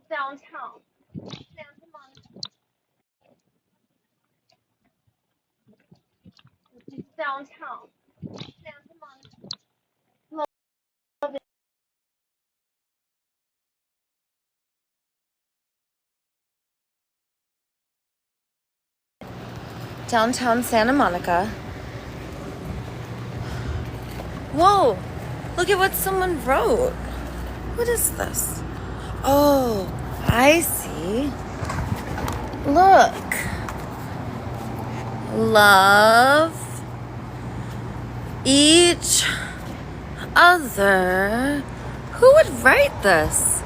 Downtown Santa Monica. Downtown Santa Monica. Downtown Santa Monica. Whoa! Look at what someone wrote. What is this? Oh, I see. Look. Love each other. Who would write this?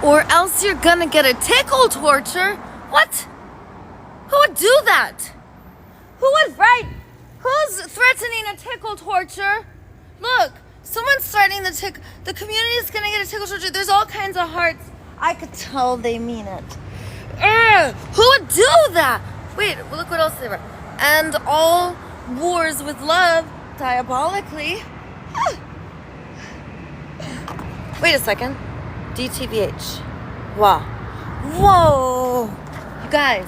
Or else you're gonna get a tickle torture. What? Who would do that? Who would write? Who's threatening a tickle torture? Look, someone's threatening the community is gonna get a tickle torture. There's all kinds of hearts. I could tell they mean it. Who would do that? Wait, look what else they wrote. And all wars with love, diabolically. Wait a second. DTVH. Wow. Whoa. You guys.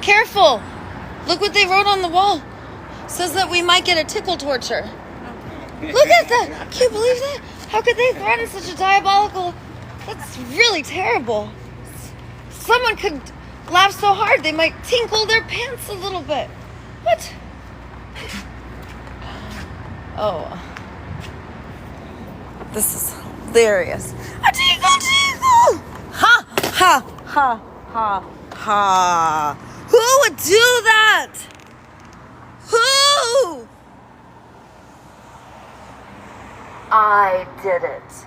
Careful. Look what they wrote on the wall. Says that we might get a tickle torture. Look at that. Can you believe that? How could they threaten such a diabolical... That's really terrible. Someone could laugh so hard they might tinkle their pants a little bit. What? Oh. This is hilarious. A tinkle! Ha! Ha! Ha! Ha! Ha! Who would do that? Who? I did it.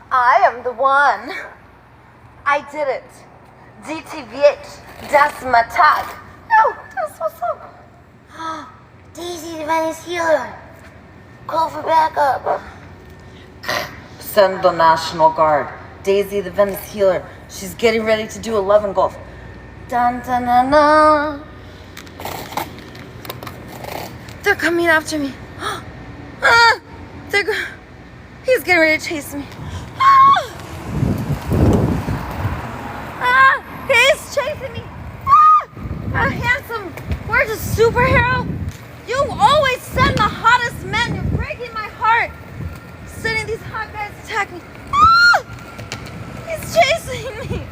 I am the one. I did it. DTVH. Das my tag. No, that's what's up. Daisy the Venice Healer. Call for backup. Send the National Guard. Daisy the Venice Healer. She's getting ready to do a lovengulf. Dun dun dun dun. They're coming after me. He's getting ready to chase me. He's chasing me. A handsome, gorgeous superhero. You always send the hottest men. You're breaking my heart. Sending these hot guys to attack me. He's chasing me.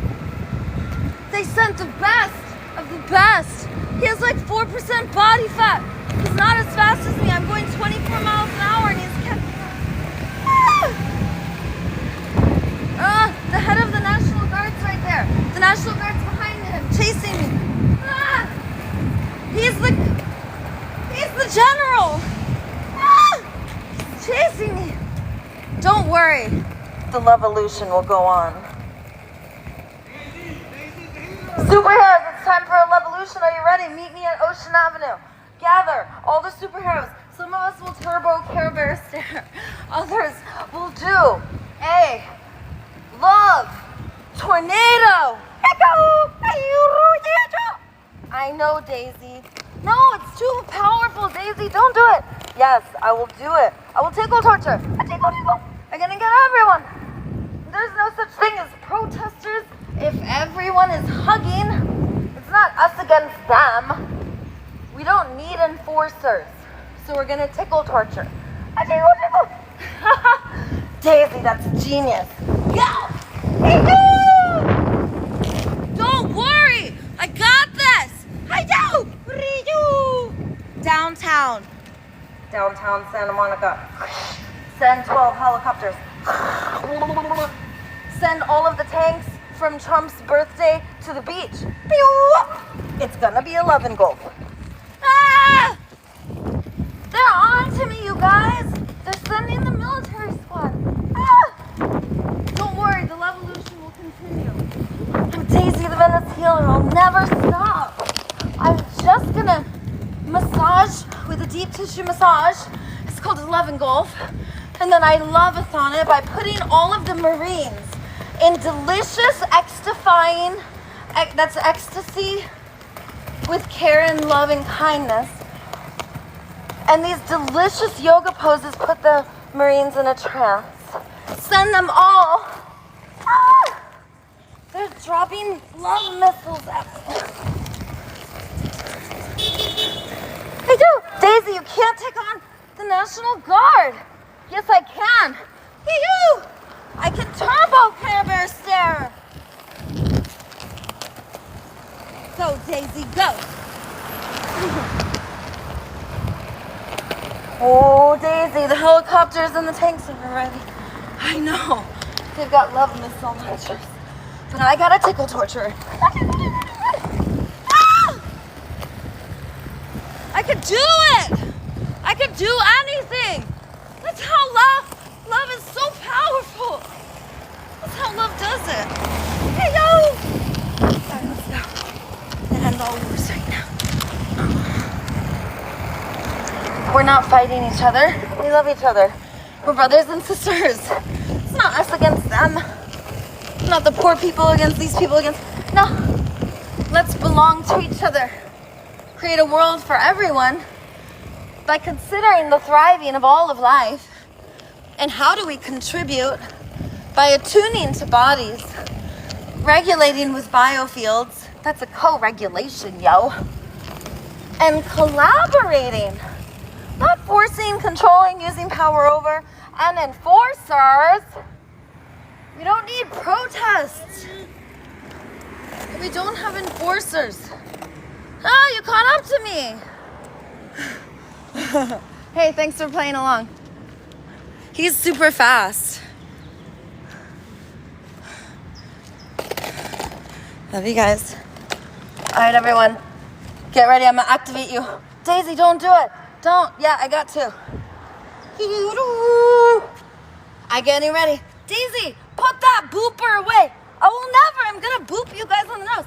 They sent the best of the best. He has like 4% body fat. He's not as fast as me. I'm going 24 miles an hour and he's kept... The head of the National Guard's right there. The National Guard's behind him, chasing me. He's the general. He's chasing me. Don't worry. The levolution will go on. Superheroes, it's time for a levolution. Are you ready? Meet me at Ocean Avenue. Gather all the superheroes. Some of us will turbo Care Bear stare. Others will do a love tornado. I know, Daisy. No, it's too powerful, Daisy. Don't do it. Yes, I will do it. I will tickle torture. I'm gonna get everyone. There's no such thing as protesters. If everyone is hugging, it's not us against them. We don't need enforcers. So we're gonna tickle torture. Daisy, that's genius. Yeah! Don't worry, I got this. Downtown Santa Monica. Send 12 helicopters. Send all of the tanks from Trump's birthday to the beach. It's gonna be a lovengulf. They're on to me, you guys. They're sending the military squad. Don't worry, the levolution will continue. I'm Daisy the Venice Healer. I'll never stop. I'm just gonna massage with a deep tissue massage. It's called a lovengulf. And then I love-a-thon it by putting all of the Marines in delicious, X-defying, That's ecstasy with care and love and kindness. And these delicious yoga poses put the Marines in a trance. Send them all. Ah! They're dropping love missiles at me. Hey, Daisy, you can't take on the National Guard. Yes, I can. Hey, you! I can turbo Care Bear stare. Go, Daisy, go. Oh, Daisy, the helicopters and the tanks are ready. I know. They've got love missile launchers. But I got a tickle torture. Ah! I could do it. I could do anything. That's how love is so powerful. That's how love does it. Hey, yo. All right, let's go. And all yours right now. We're not fighting each other. We love each other. We're brothers and sisters. It's not us against them. Not the poor people against these people against... No. Let's belong to each other. Create a world for everyone by considering the thriving of all of life. And how do we contribute? By attuning to bodies. Regulating with biofields. That's a co-regulation, yo. And collaborating. Not forcing, controlling, using power over, and enforcers. We don't need protests. We don't have enforcers. Oh, you caught up to me. Hey, thanks for playing along. He's super fast. Love you guys. All right, everyone. Get ready. I'm going to activate you. Daisy, don't do it. Don't. Yeah, I got to. I getting ready. Daisy, put that booper away. I will never. I'm going to boop you guys on the nose.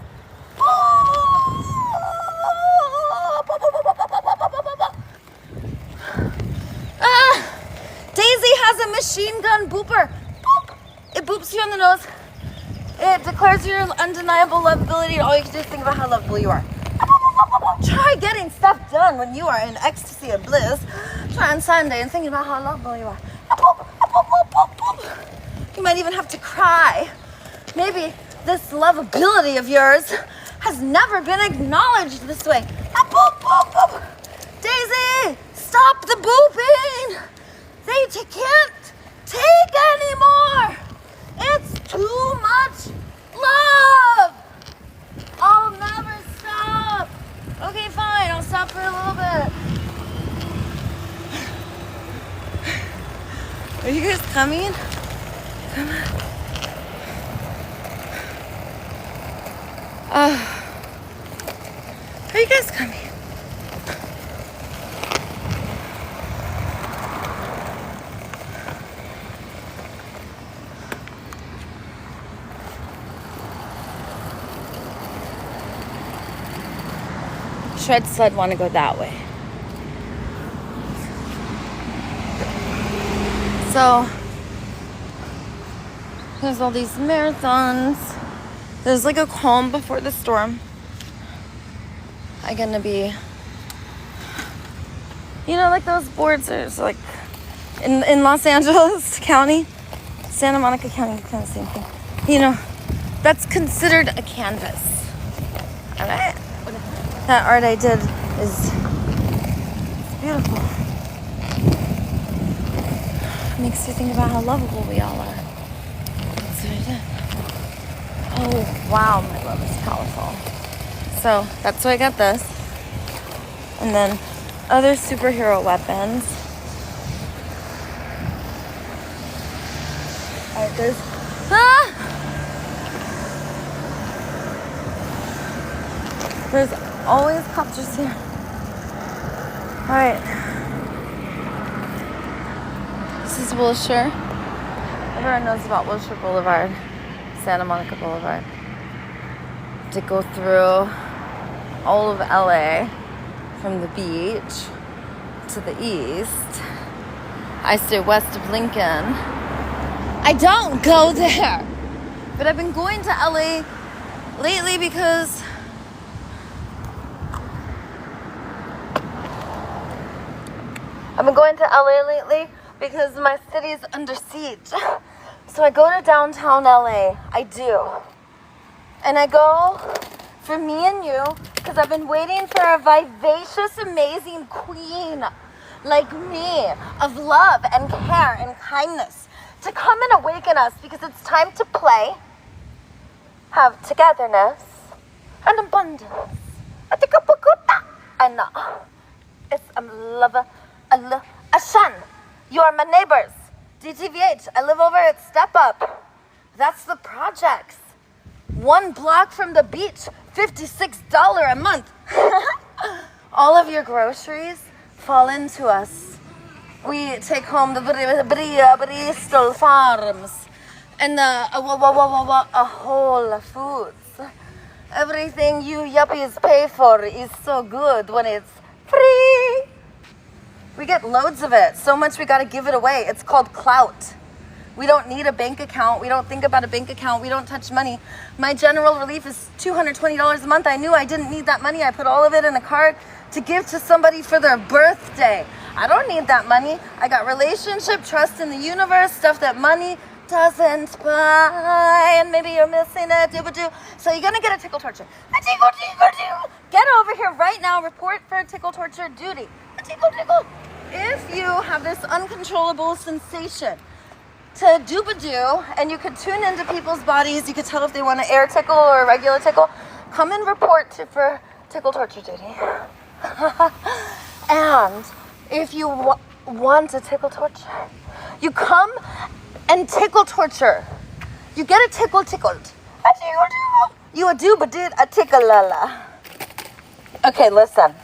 Daisy has a machine gun booper. Boop. It boops you on the nose. It declares your undeniable lovability. All you can do is think about how lovable you are. Try getting stuff done when you are in ecstasy of bliss. Try on Sunday and thinking about how lovable you are. You might even have to cry. Maybe this lovability of yours has never been acknowledged this way. Daisy, stop the booping. They can't take anymore. It's too much love. I'll never stop. Okay, fine. I'll stop for a little bit. Are you guys coming? Come on. Are you guys coming? Shred sled want to go that way. So there's all these marathons. There's like a calm before the storm. I'm gonna be, you know, like those boards. There's like in Los Angeles County, Santa Monica County, kind of the same thing. You know, that's considered a canvas. All right. That art I did is beautiful. It makes you think about how lovable we all are. That's what I did. Oh, wow, my love is powerful. So, that's why I got this. And then other superhero weapons. Alright, there's... There's always copters here. Alright. This is Wilshire. Everyone knows about Wilshire Boulevard, Santa Monica Boulevard. To go through all of LA from the beach to the east. I stay west of Lincoln. I don't go there, but I've been going to LA lately because I've been going to LA lately because my city's under siege. So I go to downtown LA. I do. And I go for me and you because I've been waiting for a vivacious, amazing queen like me of love and care and kindness to come and awaken us, because it's time to play, have togetherness and abundance. And it's love, Ashan. You are my neighbors. DTVH. I live over at Step Up. That's the projects. 1 block from the beach, $56 a month. All of your groceries fall into us. We take home the Bristol Farms and the Whole Foods. Everything you yuppies pay for is so good when it's free. We get loads of it. So much we gotta give it away. It's called clout. We don't need a bank account. We don't think about a bank account. We don't touch money. My general relief is $220 a month. I knew I didn't need that money. I put all of it in a card to give to somebody for their birthday. I don't need that money. I got relationship, trust in the universe, stuff that money doesn't buy. And maybe you're missing it. So you're gonna get a tickle torture. A tickle. Get over here right now. Report for tickle torture duty. A tickle. If you have this uncontrollable sensation to doobadoo, and you could tune into people's bodies, you could tell if they want an air tickle or a regular tickle, come and report for tickle torture duty. And if you want a tickle torture, you come and tickle torture. You get a tickle tickled. A tickle. You a doobadoo, a tickle lala. Okay, listen.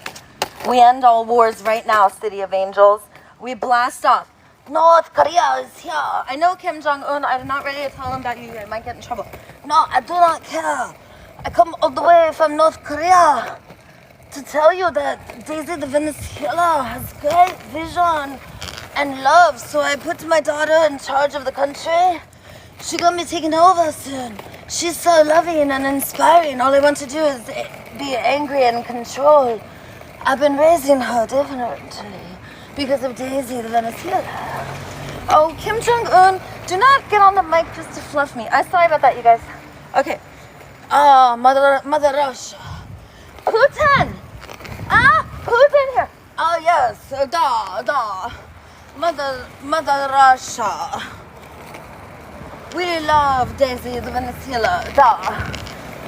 We end all wars right now, City of Angels. We blast off. North Korea is here. I know Kim Jong-un. I'm not ready to tell him that you might get in trouble. No, I do not care. I come all the way from North Korea to tell you that Daisy the Venezuela has great vision and love. So I put my daughter in charge of the country. She's gonna be taking over soon. She's so loving and inspiring. All I want to do is be angry and control. I've been raising her differently because of Daisy the Venezuela. Oh, Kim Jong-un, do not get on the mic just to fluff me. I'm sorry about that, you guys. Okay. Mother Russia. Putin! Putin here. Oh, yes. Mother Russia. We love Daisy the Venezuela.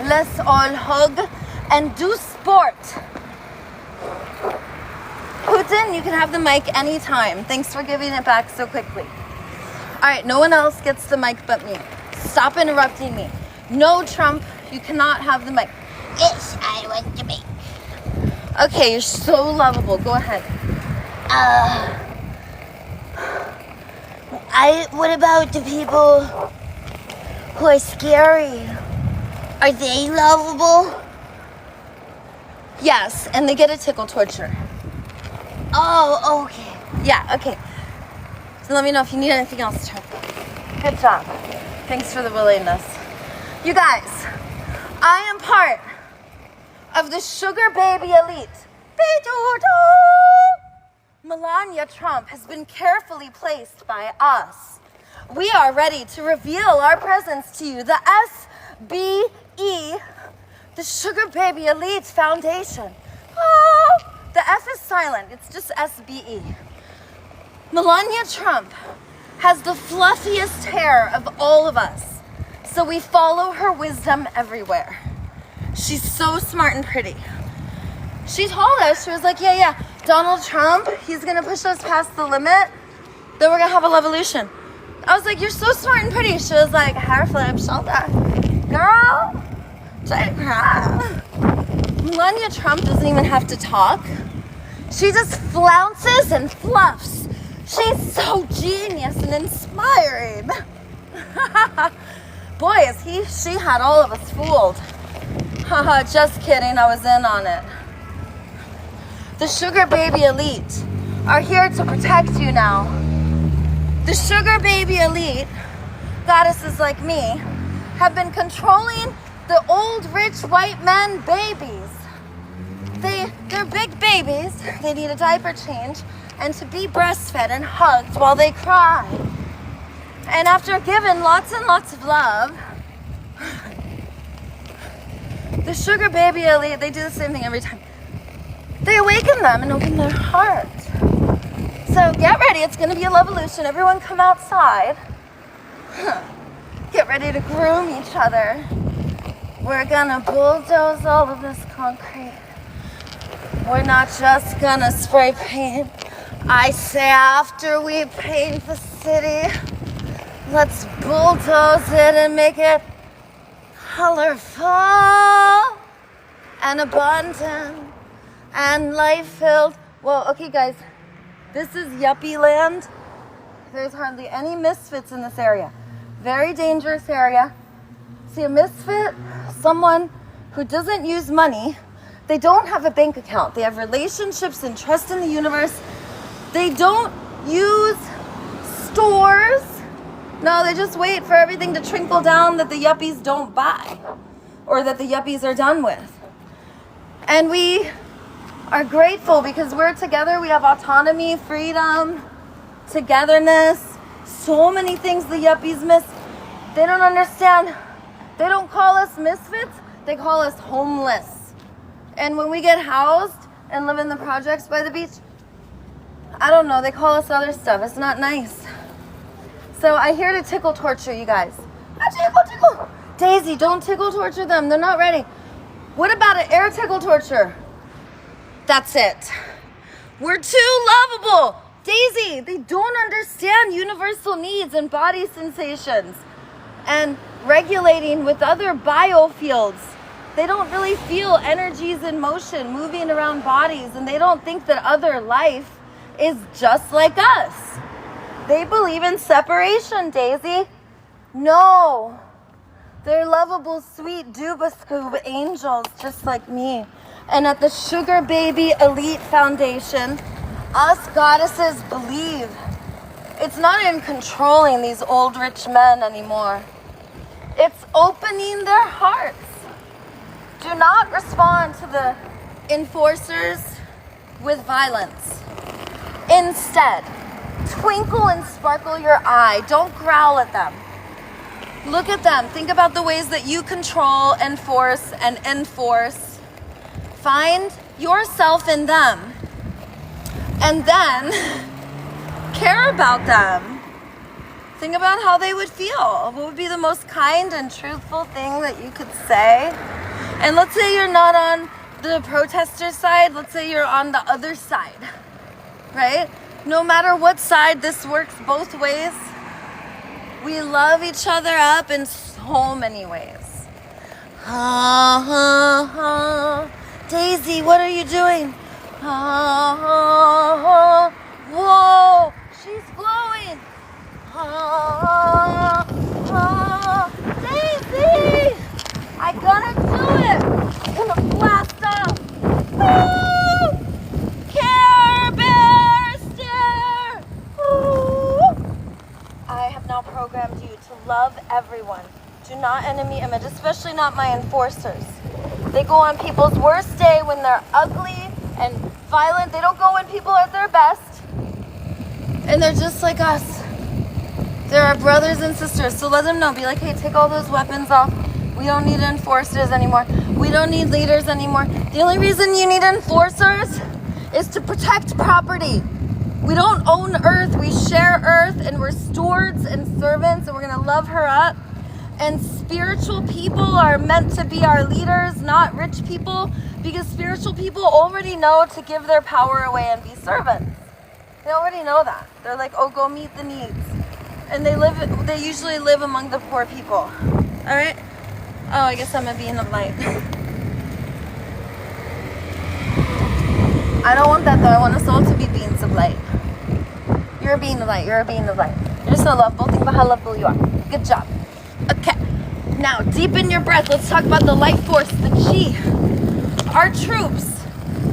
Let's all hug and do sport. Putin, you can have the mic anytime. Thanks for giving it back so quickly. All right, no one else gets the mic but me. Stop interrupting me. No, Trump, you cannot have the mic. Yes, I want the mic. Okay, you're so lovable. Go ahead. What about the people who are scary? Are they lovable? Yes, and they get a tickle torture. Oh, okay. Yeah, okay. So let me know if you need anything else, Trump. Good job. Thanks for the willingness. You guys, I am part of the sugar baby elite. Melania Trump has been carefully placed by us. We are ready to reveal our presence to you, the SBE, the Sugar Baby Elite Foundation. Oh, the F is silent, it's just SBE. Melania Trump has the fluffiest hair of all of us, so we follow her wisdom everywhere. She's so smart and pretty. She told us, she was like, yeah, Donald Trump, he's gonna push us past the limit, then we're gonna have a levolution. I was like, you're so smart and pretty. She was like, hair flip, shoulder. Girl, take her. Melania Trump doesn't even have to talk. She just flounces and fluffs. She's so genius and inspiring. Boy, she had all of us fooled. Haha, just kidding, I was in on it. The Sugar Baby Elite are here to protect you now. The Sugar Baby Elite, goddesses like me, have been controlling The old rich white men babies. They're big babies. They need a diaper change and to be breastfed and hugged while they cry. And after given lots and lots of love, the sugar baby elite, they do the same thing every time. They awaken them and open their heart. So get ready, it's gonna be a levolution. Everyone come outside. Get ready to groom each other. We're gonna bulldoze all of this concrete. We're not just gonna spray paint. I say after we paint the city, let's bulldoze it and make it colorful and abundant and life-filled. Well, okay guys, this is yuppie land. There's hardly any misfits in this area. Very dangerous area. See, a misfit, someone who doesn't use money. They don't have a bank account. They have relationships and trust in the universe. They don't use stores. No, they just wait for everything to trickle down that the yuppies don't buy or that the yuppies are done with. And we are grateful because we're together. We have autonomy, freedom, togetherness, so many things the yuppies miss. They don't understand. They don't call us misfits. They call us homeless. And when we get housed and live in the projects by the beach, I don't know, they call us other stuff. It's not nice. So I hear to tickle torture you guys. Tickle. Daisy, don't tickle torture them. They're not ready. What about an air tickle torture? That's it. We're too lovable. Daisy, they don't understand universal needs and body sensations and regulating with other biofields. They don't really feel energies in motion moving around bodies, and they don't think that other life is just like us. They believe in separation, Daisy. No. They're lovable, sweet Dubascoob angels just like me. And at the Sugar Baby Elite Foundation, us goddesses believe. It's not in controlling these old rich men anymore. It's opening their hearts. Do not respond to the enforcers with violence. Instead, twinkle and sparkle your eye. Don't growl at them. Look at them. Think about the ways that you control, enforce, and enforce. Find yourself in them. And then care about them. Think about how they would feel. What would be the most kind and truthful thing that you could say? And let's say you're not on the protester side. Let's say you're on the other side, right? No matter what side, this works both ways. We love each other up in so many ways. Daisy, what are you doing? Whoa, she's glowing. Daisy, I gotta do it. I'm gonna blast off. Woo! Care Bear stare. Woo! I have now programmed you to love everyone. Do not enemy image, especially not my enforcers. They go on people's worst day when they're ugly and violent. They don't go when people are at their best. And they're just like us. They're our brothers and sisters. So let them know. Be like, hey, take all those weapons off. We don't need enforcers anymore. We don't need leaders anymore. The only reason you need enforcers is to protect property. We don't own Earth. We share Earth, and we're stewards and servants, and we're going to love her up. And spiritual people are meant to be our leaders, not rich people, because spiritual people already know to give their power away and be servants. They already know that. They're like, oh, go meet the needs. And they usually live among the poor people. All right? Oh, I guess I'm a being of light. I don't want that though. I want us all to be beings of light. You're a being of light. You're a being of light. You're so lovable. Think about how lovable you are. Good job. Okay. Now, deepen your breath. Let's talk about the life force, the chi. Our troops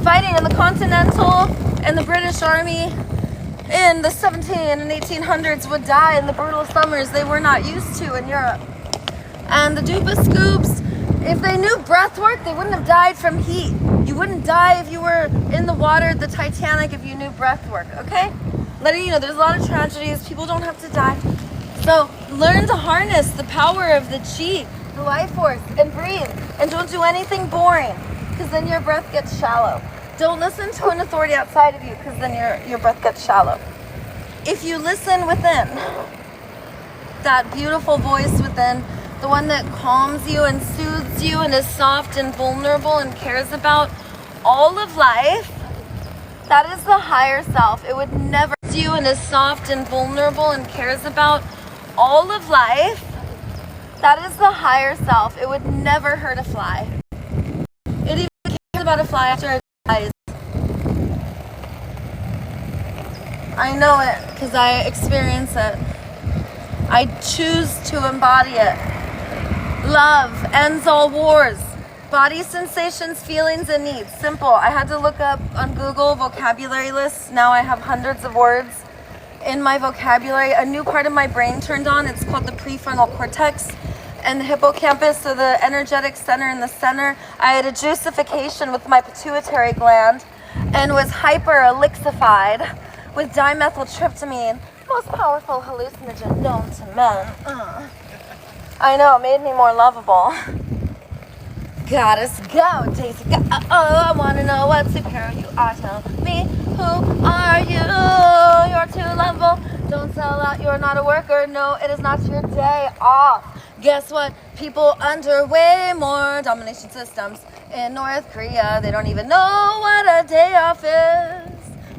fighting in the Continental and the British Army in the 17 and 1800s would die in the brutal summers they were not used to in Europe. And the Duba Scoops If they knew breath work, they wouldn't have died from heat. You wouldn't die if you were in the water at the Titanic if you knew breath work, okay? Letting you know, there's a lot of tragedies. People don't have to die. So learn to harness the power of the chi, the life force, and breathe. And don't do anything boring, because then your breath gets shallow. Don't listen to an authority outside of you, because then your breath gets shallow. If you listen within, that beautiful voice within, the one that calms you and soothes you and is soft and vulnerable and cares about all of life, that is the higher self. It would never soothe you and is soft and vulnerable and cares about all of life. That is the higher self. It would never hurt a fly. It even cares about a fly after it dies. I know it because I experience it. I choose to embody it. Love ends all wars. Body sensations, feelings, and needs. Simple. I had to look up on Google vocabulary lists. Now I have hundreds of words in my vocabulary. A new part of my brain turned on. It's called the prefrontal cortex and the hippocampus, so the energetic center in the center. I had a juicification with my pituitary gland and was hyper elixified with dimethyltryptamine, most powerful hallucinogen known to men. I know, it made me more lovable. Goddess, go, Daisy, go. I want to know what superhero you are. Tell me, who are you? You're too lovable. Don't sell out, you're not a worker. No, it is not your day off. Guess what? People under way more domination systems in North Korea. They don't even know what a day off is.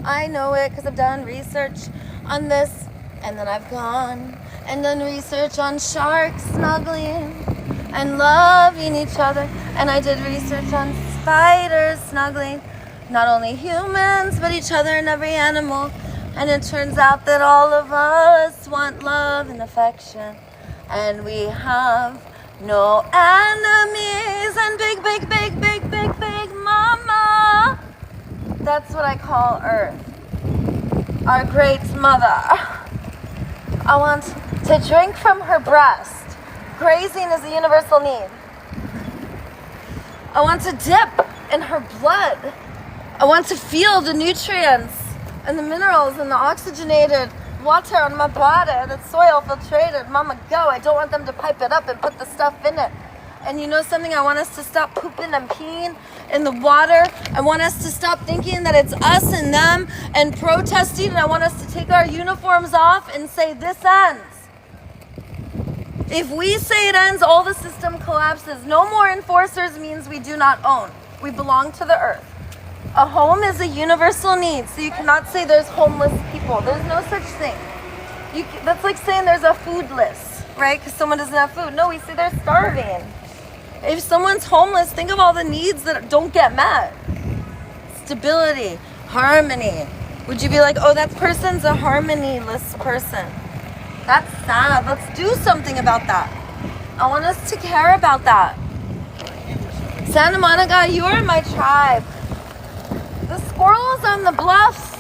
I know it because I've done research on this, and then I've gone and done research on sharks snuggling and loving each other, and I did research on spiders snuggling not only humans but each other and every animal, and it turns out that all of us want love and affection, and we have no enemies, and big mama. That's what I call Earth, our great mother. I want to drink from her breast. Grazing is a universal need. I want to dip in her blood. I want to feel the nutrients and the minerals and the oxygenated water on my body that's soil filtrated. Mama, go. I don't want them to pipe it up and put the stuff in it. And you know something? I want us to stop pooping and peeing in the water. I want us to stop thinking that it's us and them and protesting. And I want us to take our uniforms off and say, this ends. If we say it ends, all the system collapses. No more enforcers means we do not own. We belong to the earth. A home is a universal need, so you cannot say there's homeless people. There's no such thing. That's like saying there's a foodless, right? Because someone doesn't have food. No, we say they're starving. If someone's homeless, think of all the needs that don't get met. Stability, harmony. Would you be like, oh, that person's a harmonyless person? That's sad. Let's do something about that. I want us to care about that. Santa Monica, you are my tribe. The squirrels on the bluffs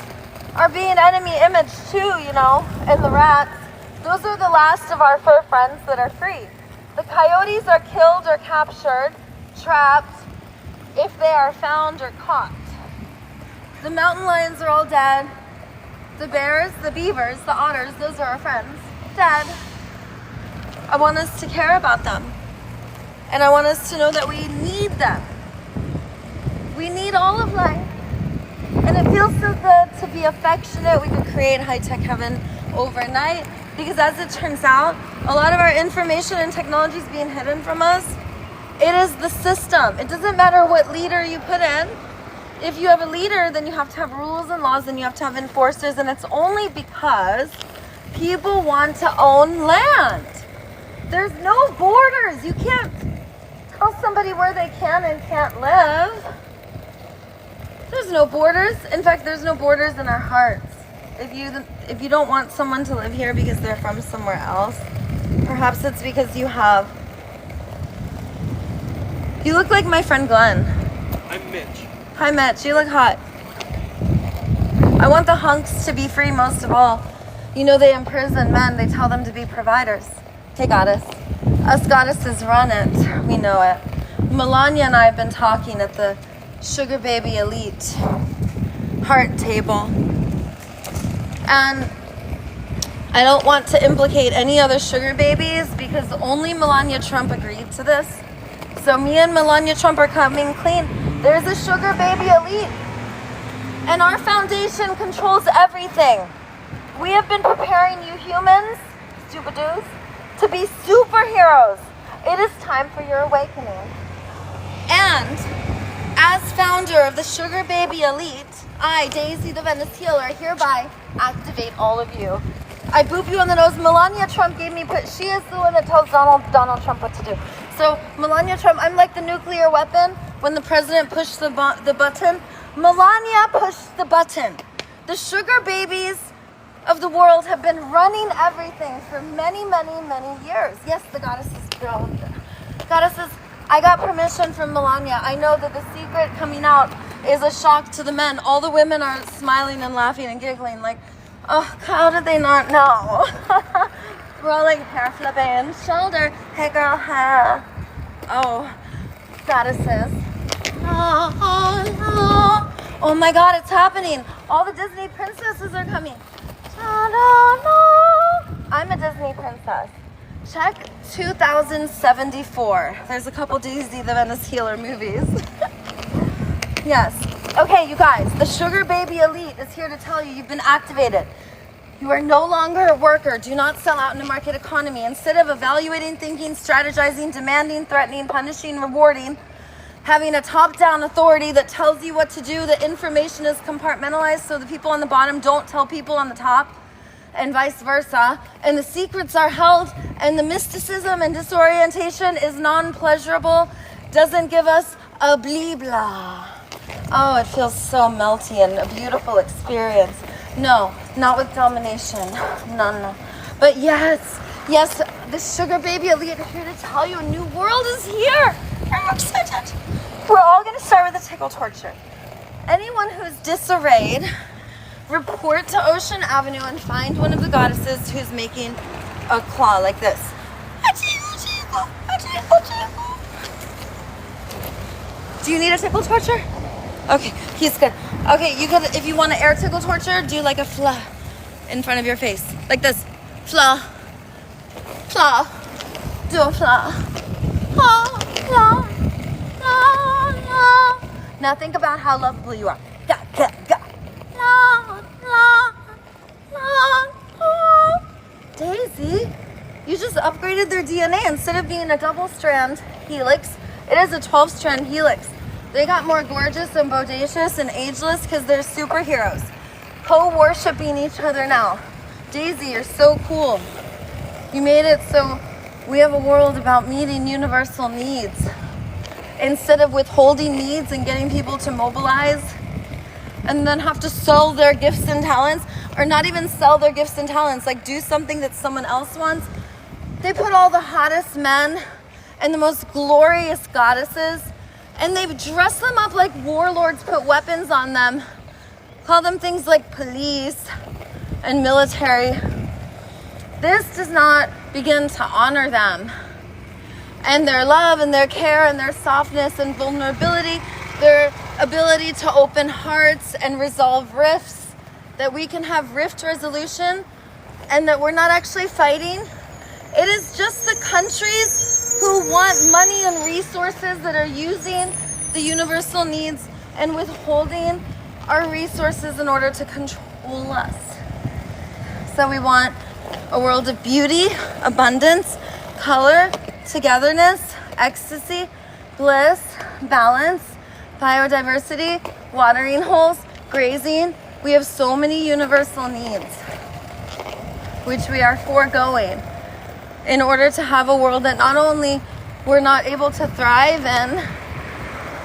are being enemy imaged too, you know, and the rats. Those are the last of our fur friends that are free. The coyotes are killed or captured, trapped, if they are found or caught. The mountain lions are all dead. The bears, the beavers, the otters, those are our friends, dead. I want us to care about them. And I want us to know that we need them. We need all of life. And it feels so good to be affectionate. We could create high-tech heaven overnight. Because as it turns out, a lot of our information and technology is being hidden from us. It is the system. It doesn't matter what leader you put in. If you have a leader, then you have to have rules and laws, and you have to have enforcers. And it's only because people want to own land. There's no borders. You can't tell somebody where they can and can't live. There's no borders. In fact, there's no borders in our hearts. If you don't want someone to live here because they're from somewhere else, perhaps it's because you look like my friend Glenn. I'm Mitch. Hi Mitch, you look hot. I want the hunks to be free most of all. You know, they imprison men, they tell them to be providers. Hey goddess. Us goddesses run it. We know it. Melania and I have been talking at the Sugar Baby Elite heart table. And I don't want to implicate any other sugar babies because only Melania Trump agreed to this. So me and Melania Trump are coming clean. There's a Sugar Baby Elite. And our foundation controls everything. We have been preparing you humans, stupidoos, to be superheroes. It is time for your awakening. And as founder of the Sugar Baby Elite, I, Daisy the Venice Healer, hereby activate all of you. I boop you on the nose. Melania Trump gave me, she is the one that tells Donald Trump what to do. So Melania Trump, I'm like the nuclear weapon. When the president pushed the button, Melania pushed the button. The sugar babies of the world have been running everything for many, many, many years. Yes, the goddesses, goddesses, I got permission from Melania. I know that the secret coming out is a shock to the men. All the women are smiling and laughing and giggling like, oh, how did they not know? Rolling, hair flipping, shoulder, hey girl, hair. Oh, goddesses. Oh my God, it's happening. All the Disney princesses are coming. I'm a Disney princess. Check 2074. There's a couple Daisy the Venice Healer movies. Yes. Okay, you guys, the Sugar Baby Elite is here to tell you you've been activated. You are no longer a worker. Do not sell out in a market economy. Instead of evaluating, thinking, strategizing, demanding, threatening, punishing, rewarding, having a top-down authority that tells you what to do, the information is compartmentalized so the people on the bottom don't tell people on the top, and vice versa. And the secrets are held, and the mysticism and disorientation is non-pleasurable, doesn't give us a blee-blah. Oh, it feels so melty and a beautiful experience. No, not with domination. No. But yes, the Sugar Baby Elite is here to tell you a new world is here. I'm excited. We're all going to start with a tickle torture. Anyone who's disarrayed, report to Ocean Avenue and find one of the goddesses who's making a claw like this. Do you need a tickle torture? Okay, he's good. Okay, you could, if you want to air tickle torture, do like a fla in front of your face. Like this. Fla. Fla. Do a fla. Fla. Fla. La, la. Now think about how lovable you are. Ga, ga, ga. La, la, la, la. Daisy, you just upgraded their DNA. Instead of being a double-strand helix, it is a 12-strand helix. They got more gorgeous and bodacious and ageless because they're superheroes. Co-worshipping each other now. Daisy, you're so cool. You made it so we have a world about meeting universal needs. Instead of withholding needs and getting people to mobilize and then have to sell their gifts and talents, or not even sell their gifts and talents, like do something that someone else wants. They put all the hottest men and the most glorious goddesses, and they've dressed them up like warlords, put weapons on them, call them things like police and military. This does not begin to honor them and their love and their care and their softness and vulnerability, their ability to open hearts and resolve rifts, that we can have rift resolution and that we're not actually fighting. It is just the countries who want money and resources that are using the universal needs and withholding our resources in order to control us. So we want a world of beauty, abundance, color, togetherness, ecstasy, bliss, balance, biodiversity, watering holes, grazing. We have so many universal needs, which we are foregoing in order to have a world that not only we're not able to thrive in,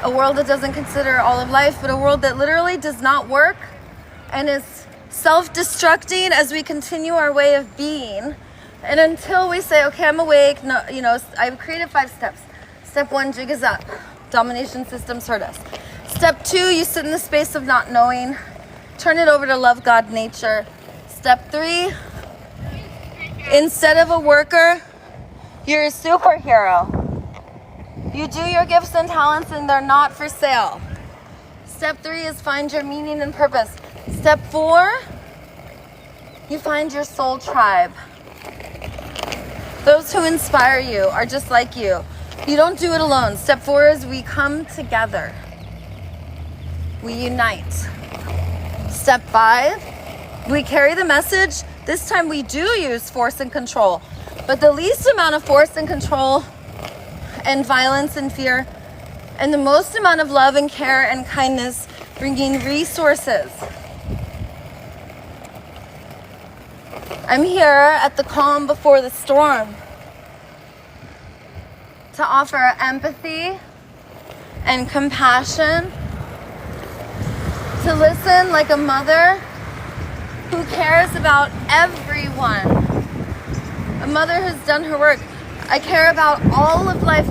a world that doesn't consider all of life, but a world that literally does not work and is self-destructing as we continue our way of being. And until we say, okay, I'm awake, no, I've created 5 steps. Step 1, jig is up. Domination systems hurt us. Step 2, you sit in the space of not knowing. Turn it over to love, God, nature. Step 3, instead of a worker, you're a superhero. You do your gifts and talents and they're not for sale. Step 3 is find your meaning and purpose. Step 4, you find your soul tribe. Those who inspire you are just like you. You don't do it alone. Step 4 is we come together. We unite. Step 5, we carry the message. This time we do use force and control, but the least amount of force and control and violence and fear, and the most amount of love and care and kindness, bringing resources. I'm here at the calm before the storm to offer empathy and compassion, to listen like a mother who cares about everyone, a mother who's done her work. I care about all of life.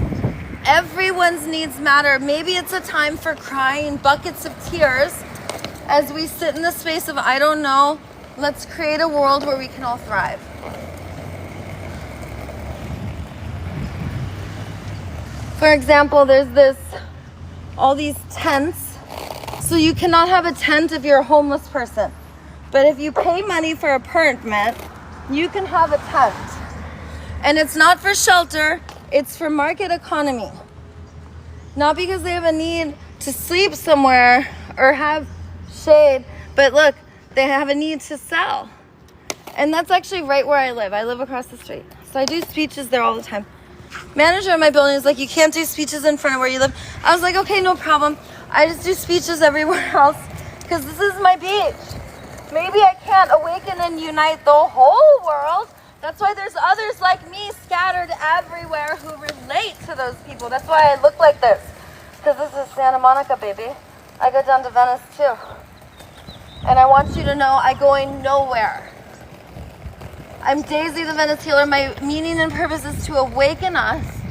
Everyone's needs matter. Maybe it's a time for crying buckets of tears as we sit in the space of I don't know. Let's create a world where we can all thrive. For example, there's all these tents. So you cannot have a tent if you're a homeless person. But if you pay money for a permit, you can have a tent. And it's not for shelter, it's for market economy. Not because they have a need to sleep somewhere or have shade, but look, they have a need to sell. And that's actually right where I live. I live across the street. So I do speeches there all the time. Manager of my building is like, you can't do speeches in front of where you live. I was like, okay, no problem. I just do speeches everywhere else because this is my beach. Maybe I can't awaken and unite the whole world. That's why there's others like me scattered everywhere who relate to those people. That's why I look like this. Because this is Santa Monica, baby. I go down to Venice too. And I want you to know I'm going nowhere. I'm Daisy the Venice healer. My meaning and purpose is to awaken us,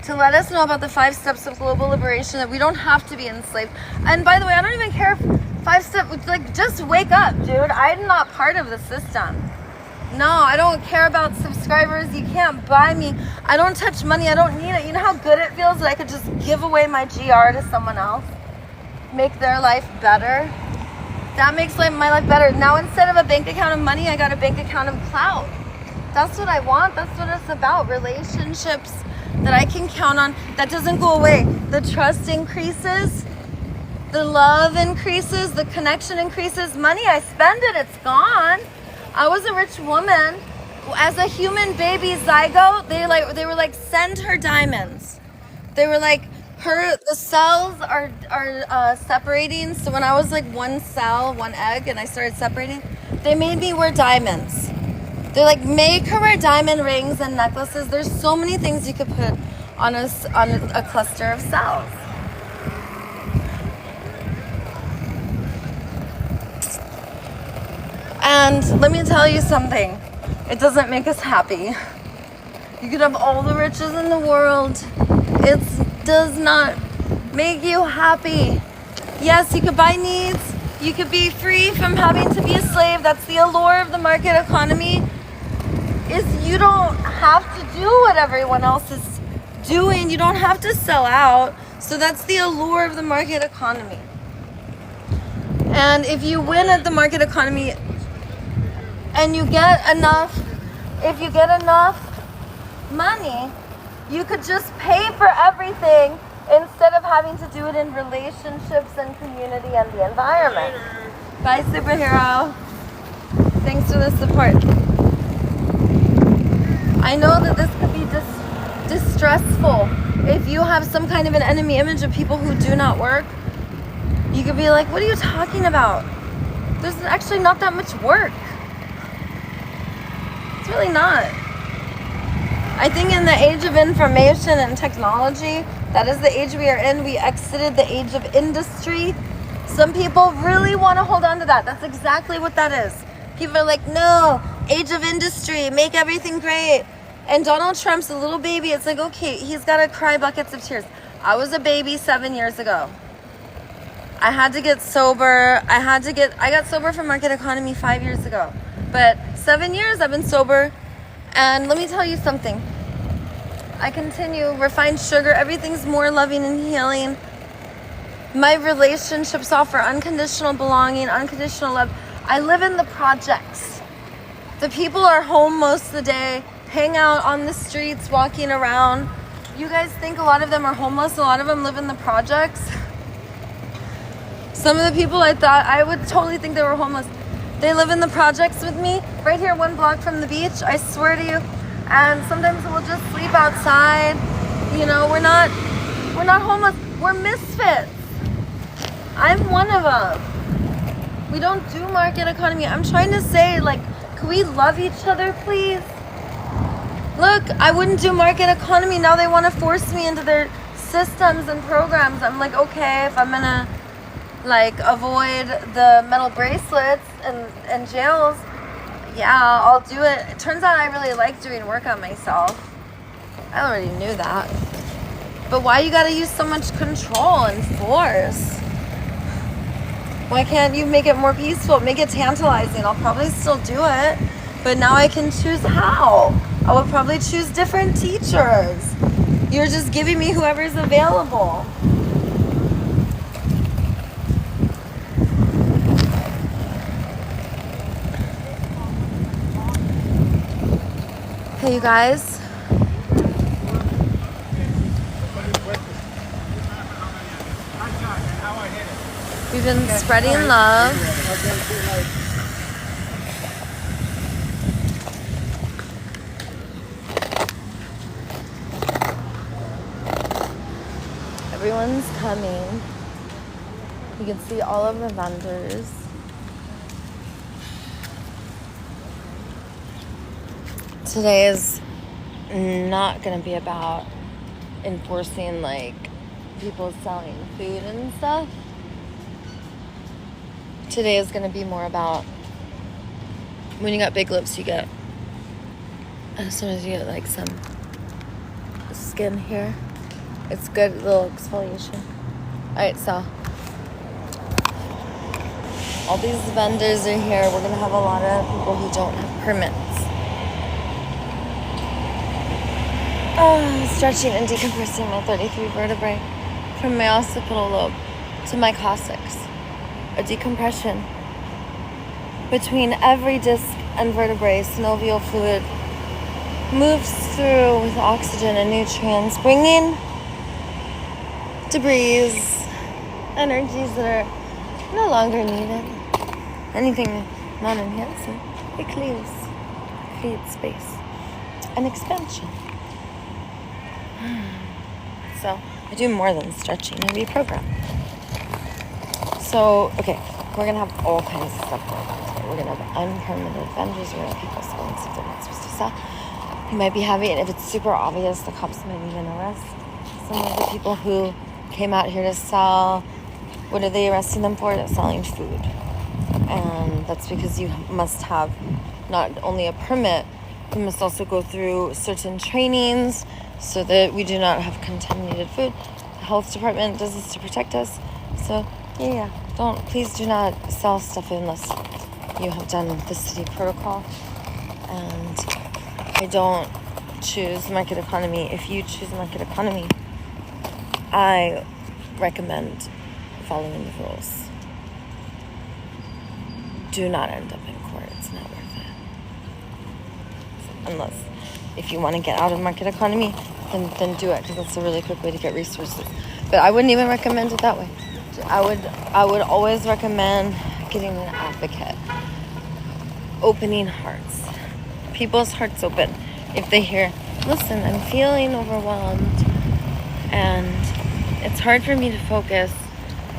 to let us know about the 5 steps of global liberation, that we don't have to be enslaved. And by the way, I don't even care if 5 steps, like, just wake up, dude. I'm not part of the system. No, I don't care about subscribers. You can't buy me. I don't touch money. I don't need it. You know how good it feels that I could just give away my GR to someone else? Make their life better? That makes my life better. Now instead of a bank account of money, I got a bank account of clout. That's what I want. That's what it's about. Relationships that I can count on. That doesn't go away. The trust increases. The love increases. The connection increases. Money, I spend it. It's gone. I was a rich woman. As a human baby zygote, they were like, send her diamonds. They were like, the cells are separating. So when I was like 1 cell, 1 egg, and I started separating, they made me wear diamonds. They're like, make her wear diamond rings and necklaces. There's so many things you could put on a cluster of cells. And let me tell you something. It doesn't make us happy. You could have all the riches in the world. It does not make you happy. Yes, you could buy needs. You could be free from having to be a slave. That's the allure of the market economy, is you don't have to do what everyone else is doing. You don't have to sell out. So that's the allure of the market economy. And if you win at the market economy and you get enough, if you get enough money, you could just pay for everything instead of having to do it in relationships and community and the environment. Bye, superhero. Thanks for the support. I know that this could be distressful. If you have some kind of an enemy image of people who do not work, you could be like, what are you talking about? There's actually not that much work. It's really not. I think in the age of information and technology, that is the age we are in. We exited the age of industry. Some people really want to hold on to that. That's exactly what that is. People are like, no, age of industry, make everything great. And Donald Trump's a little baby. It's like, okay, he's got to cry buckets of tears. I was a baby 7 years ago. I had to get sober. I got sober from market economy 5 years ago. But 7 years I've been sober. And let me tell you something. I continue. Refined sugar. Everything's more loving and healing. My relationships offer unconditional belonging, unconditional love. I live in the projects. The people are home most of the day, hang out on the streets, walking around. You guys think a lot of them are homeless? A lot of them live in the projects? Some of the people I thought, I would totally think they were homeless. They live in the projects with me, right here 1 block from the beach, I swear to you. And sometimes we'll just sleep outside. You know, we're not homeless, we're misfits. I'm one of them. We don't do market economy. I'm trying to say, like, can we love each other, please? Look, I wouldn't do market economy. Now they want to force me into their systems and programs. I'm like, okay, if I'm gonna like avoid the metal bracelets and jails, yeah, I'll do it. It turns out I really like doing work on myself. I already knew that. But why you gotta use so much control and force? Why can't you make it more peaceful? Make it tantalizing. I'll probably still do it, but now I can choose how. I would probably choose different teachers. You're just giving me whoever's available. Hey, you guys. We've been spreading love. Everyone's coming. You can see all of the vendors. Today is not going to be about enforcing like people selling food and stuff. Today is going to be more about when you got big lips, you get, sometimes you get like some skin here. It's good, little exfoliation. Alright, so all these vendors are here. We're going to have a lot of people who don't have permits. Stretching and decompressing my 33 vertebrae from my occipital lobe to my coccyx. A decompression between every disc and vertebrae. Synovial fluid moves through with oxygen and nutrients, bringing debris, energies that are no longer needed. Anything non-enhancing, it creates space and expansion. So I do more than stretching. I reprogram. So, okay, we're going to have all kinds of stuff going on today. We're going to have unpermitted vendors. We're going to have people selling stuff they're not supposed to sell. You might be having, if it's super obvious, the cops might even arrest some of the people who came out here to sell. What are they arresting them for? They're selling food. And that's because you must have not only a permit, you must also go through certain trainings so that we do not have contaminated food. The health department does this to protect us. So, yeah. Please do not sell stuff unless you have done the city protocol. And I don't choose market economy. If you choose market economy, I recommend following the rules. Do not end up in court. It's not worth it. Unless, if you want to get out of market economy, then do it, because that's a really quick way to get resources. But I wouldn't even recommend it that way. I would always recommend getting an advocate. Opening hearts. People's hearts open. If they hear, listen, I'm feeling overwhelmed and it's hard for me to focus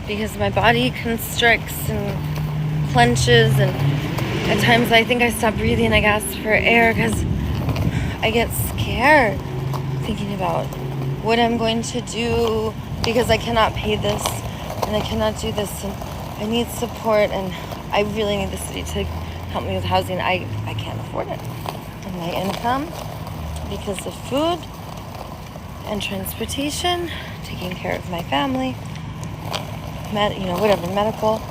because my body constricts and clenches, and at times I think I stop breathing. I gasp for air because I get scared thinking about what I'm going to do because I cannot pay this and I cannot do this, and I need support, and I really need the city to help me with housing. I can't afford it. And my income, because of food and transportation, taking care of my family, whatever, medical.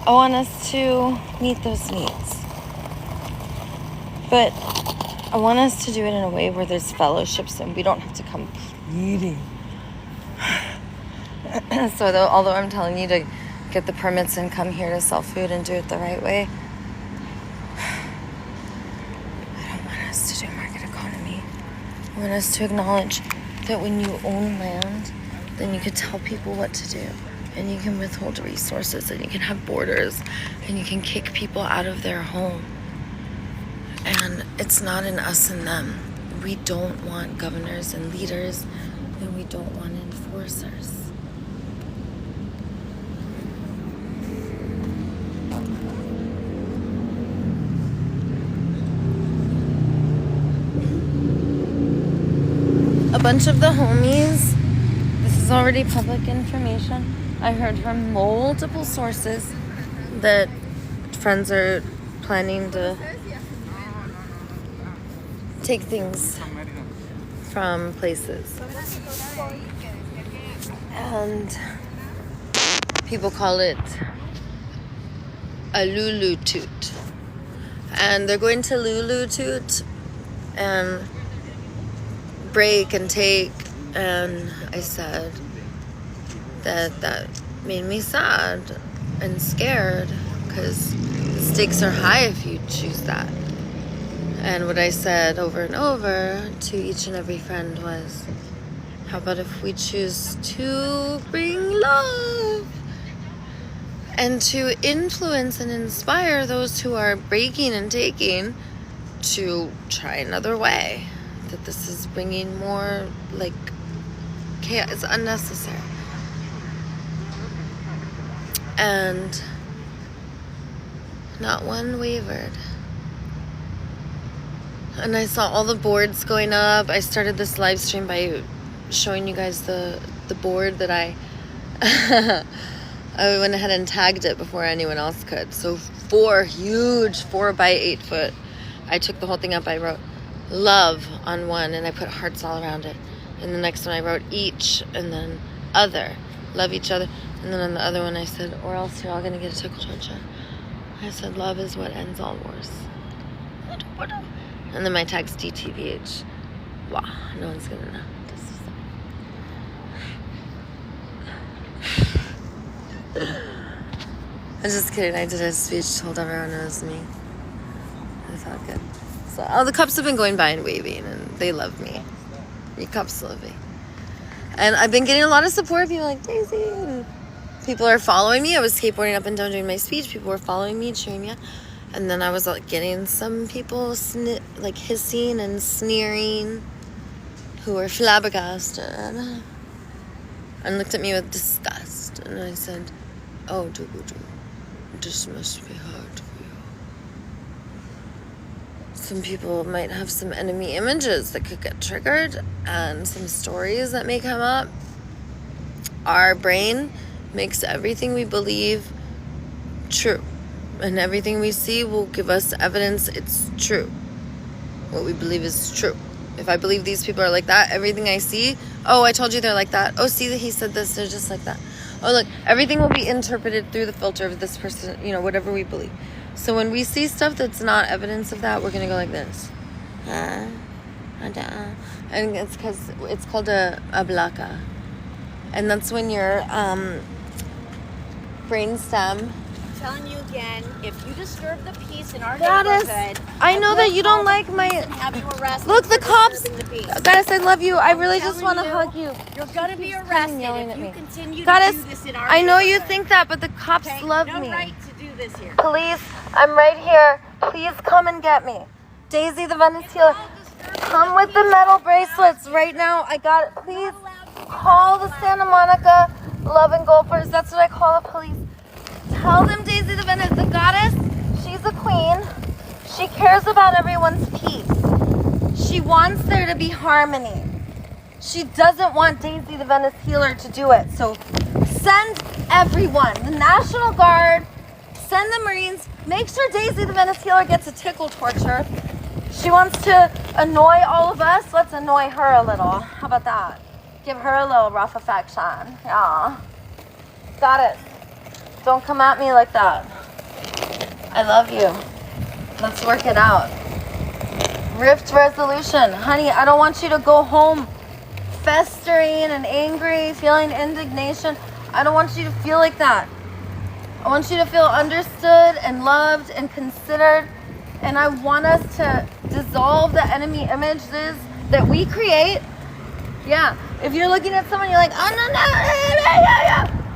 I want us to meet those needs. But I want us to do it in a way where there's fellowships and we don't have to come pleading. So although I'm telling you to get the permits and come here to sell food and do it the right way, I don't want us to do market economy. I want us to acknowledge that when you own land, then you can tell people what to do, and you can withhold resources, and you can have borders, and you can kick people out of their home. And it's not an us and them. We don't want governors and leaders, and we don't want enforcers. A bunch of the homies, this is already public information, I heard from multiple sources that friends are planning to take things from places. And people call it a Lulu toot. And they're going to Lulu toot and break and take, and I said that made me sad and scared because the stakes are high if you choose that. And what I said over and over to each and every friend was, how about if we choose to bring love and to influence and inspire those who are breaking and taking to try another way? That this is bringing more like chaos. It's unnecessary. And not one wavered. And I saw all the boards going up. I started this live stream by showing you guys the board that I went ahead and tagged it before anyone else could. So 4 huge 4 by 8 foot. I took the whole thing up. I wrote love on one and I put hearts all around it. And the next one I wrote each and then other. Love each other. And then on the other one I said, or else you're all going to get a tickle torture. I said, love is what ends all wars. And then my tag's DTVH. Wow, no one's going to know. I'm just kidding. I did a speech, told everyone it was me. I felt good. So all the cops have been going by and waving, and they love me. You cops love me. And I've been getting a lot of support. People like, Daisy. And people are following me. I was skateboarding up and down doing my speech. People were following me, cheering me on. And then I was getting some people hissing and sneering who were flabbergasted and looked at me with disgust. And I said, oh, this must be hard for you. Some people might have some enemy images that could get triggered and some stories that may come up. Our brain makes everything we believe true. And everything we see will give us evidence it's true. What we believe is true. If I believe these people are like that, everything I see, oh, I told you they're like that. Oh, see, he said this, they're just like that. Oh, look, everything will be interpreted through the filter of this person, whatever we believe. So when we see stuff that's not evidence of that, we're going to go like this. And it's because it's called a blaka. And that's when your brainstem... telling you again, if you disturb the peace in our Goddess, neighborhood, I know that you don't like my... have you arrested. Look, the cops... The Goddess, I love you. I really just want to hug you. You're going to be arrested if you continue Goddess, to do this in our I know neighborhood. you think that, but the cops love no me. right to do this here. Police, I'm right here. Please come and get me. Daisy the Venice Healer. Come with the metal bracelets right now. I got it. Please call the Santa Monica Lovengulfers. That's what I call the police. Tell them Daisy the Venice, the goddess, she's a queen. She cares about everyone's peace. She wants there to be harmony. She doesn't want Daisy the Venice Healer to do it. So send everyone, the National Guard, send the Marines. Make sure Daisy the Venice Healer gets a tickle torture. She wants to annoy all of us. Let's annoy her a little. How about that? Give her a little rough affection. Yeah. Got it. Don't come at me like that. I love you. Let's work it out. Rift resolution. Honey, I don't want you to go home festering and angry, feeling indignation. I don't want you to feel like that. I want you to feel understood and loved and considered. And I want us to dissolve the enemy images that we create. Yeah. If you're looking at someone, you're like, oh, no.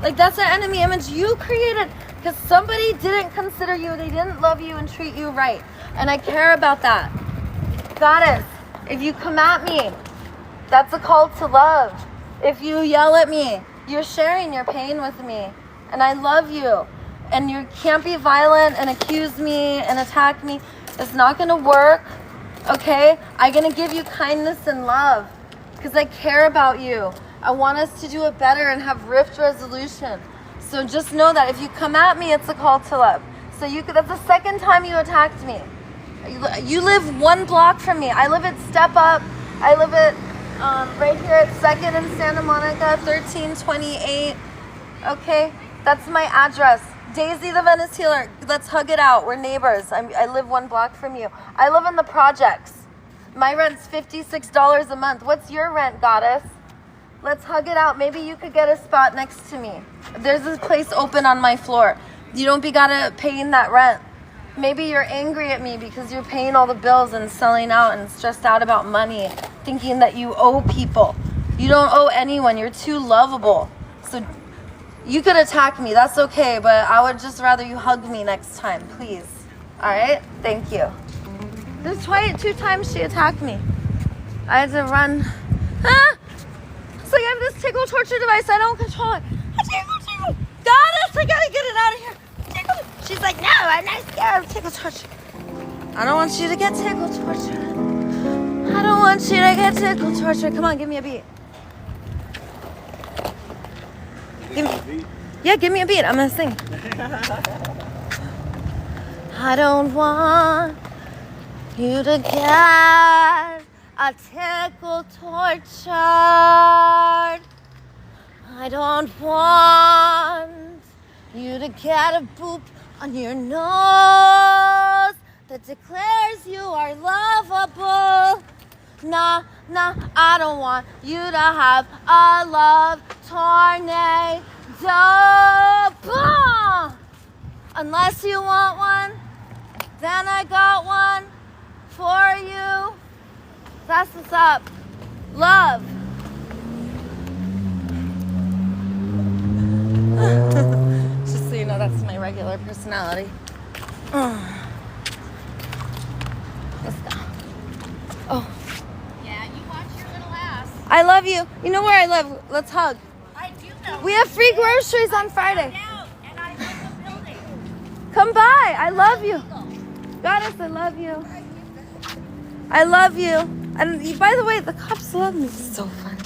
Like, that's an enemy image you created because somebody didn't consider you. They didn't love you and treat you right. And I care about that. Goddess, if you come at me, that's a call to love. If you yell at me, you're sharing your pain with me. And I love you. And you can't be violent and accuse me and attack me. It's not going to work. Okay? I'm going to give you kindness and love because I care about you. I want us to do it better and have rift resolution. So just know that if you come at me, it's a call to love. So that's the second time you attacked me. You live 1 block from me. I live at Step Up. I live at right here at 2nd and Santa Monica, 1328. Okay? That's my address. Daisy the Venice Healer. Let's hug it out. We're neighbors. I live 1 block from you. I live in the projects. My rent's $56 a month. What's your rent, Goddess? Let's hug it out. Maybe you could get a spot next to me. There's a place open on my floor. You don't be gotta paying that rent. Maybe you're angry at me because you're paying all the bills and selling out and stressed out about money, thinking that you owe people. You don't owe anyone. You're too lovable. So you could attack me. That's okay, but I would just rather you hug me next time, please. All right? Thank you. There's 2 times she attacked me. I had to run. It's like I have this tickle torture device. I don't control it. Tickle. Goddess, I gotta get it out of here. Tickle. She's like, no, I'm not scared of tickle torture. I don't want you to get tickle torture. I don't want you to get tickle torture. Come on, give me a beat. Give me a beat. I'm gonna sing. I don't want you to get a tickle tortured. I don't want you to get a boop on your nose that declares you are lovable. Nah, I don't want you to have a love tornado. Boom! Unless you want one, then I got one for you. That's what's up. Love. Just so you know, that's my regular personality. Let's go. Oh. Yeah, you watch your little ass. I love you. You know where I live. Let's hug. I do know. We have free groceries on Friday. And I love the building. Come by. I love you. Goddess, I love you. I love you. And by the way, the cops love me. It's so fun.